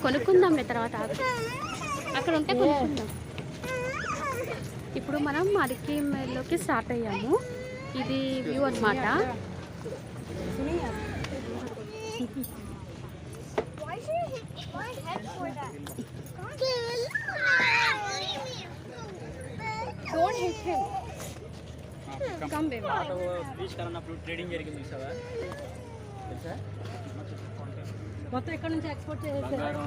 కొనుక్కుందాంలే తర్వాత అక్కడ ఉంటే కొనుక్కుందాం. ఇప్పుడు మనం అరకి మేల్లోకి స్టార్ట్ అయ్యాము. ఇది వ్యూ అన్నమాట. మొత్తం ఇక్కడ నుంచి ఎక్స్పోర్ట్ చేసేసారు.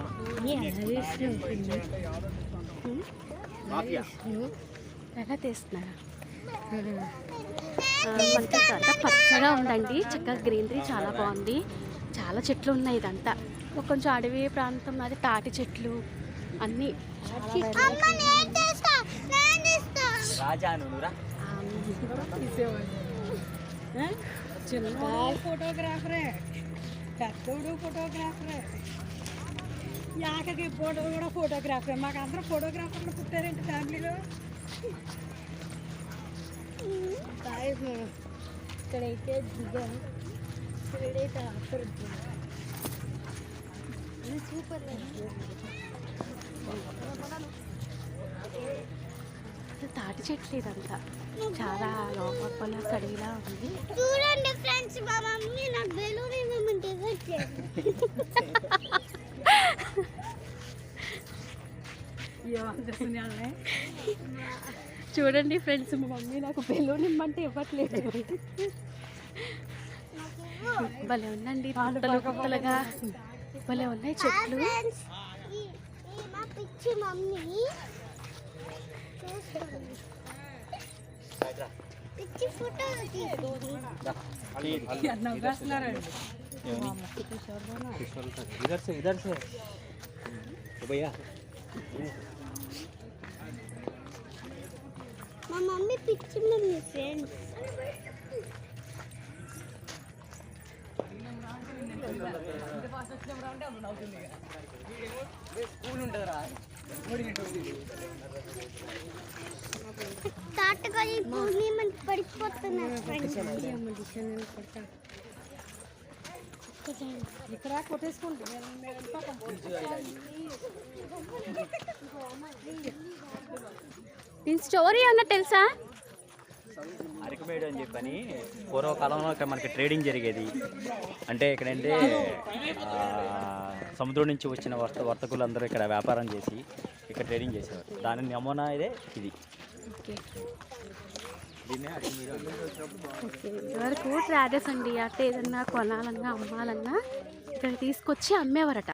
ఎలా తీస్తున్నారా? మనకి ఇదంతా పచ్చగా ఉందండి. చక్కగా గ్రీనరీ చాలా బాగుంది. చాలా చెట్లు ఉన్నాయి. ఇదంతా కొంచెం అడవి ప్రాంతం. అది తాటి చెట్లు అన్నీ. ఫోటోగ్రాఫరే, పెద్దోడు ఫోటోగ్రాఫరే, యాకకి ఫోటో కూడా ఫోటోగ్రాఫరే. మాకు అందరూ ఫోటోగ్రాఫర్లు పుట్టారేంటి ఫ్యామిలీలో. ఇక్కడైతే దిగాం. ఇక్కడైతే ఆఫర్ సూపర్. తాటి చెట్లు ఇదంతా చాలా లోపల కడిగిలా ఉంది. చూడండి ఫ్రెండ్స్, మా మమ్మీ నాకు బెలూన్ ఇవ్వమంటే చూడండి ఫ్రెండ్స్, మా మమ్మీ నాకు బెలూన్ ఇమ్మంటే ఇవ్వట్లేదు. భలే ఉందండి. కుత్తలుగా భలే ఉన్నాయి చెట్లు. మా పిచ్చి మమ్మీ పిచ్చి ఫోటో इधर से भैया మా మమ్మీ పిచ్చి మమ్మీ ఫ్రెండ్స్. తాటకాయ భూమి మనకి పడిపోతున్నారు ఫ్రెండ్స్. ఇక్కడ కొట్టేసుకుంటా. దీని స్టోరీ అన్న తెలుసా? అరకమేడు అని చెప్పని పూర్వకాలంలో ఇక్కడ మనకి ట్రేడింగ్ జరిగేది. అంటే ఇక్కడంటే సముద్రం నుంచి వచ్చిన వర్తకులు అందరూ ఇక్కడ వ్యాపారం చేసి ఇక్కడ ట్రేడింగ్ చేసేవారు. దాని నమూనా ఇదే ఇది. ఇదివరకు ట్రాడర్స్ అండి. అంటే ఏదన్నా కొనాలన్నా అమ్మాలన్నా ఇక్కడ తీసుకొచ్చి అమ్మేవారట.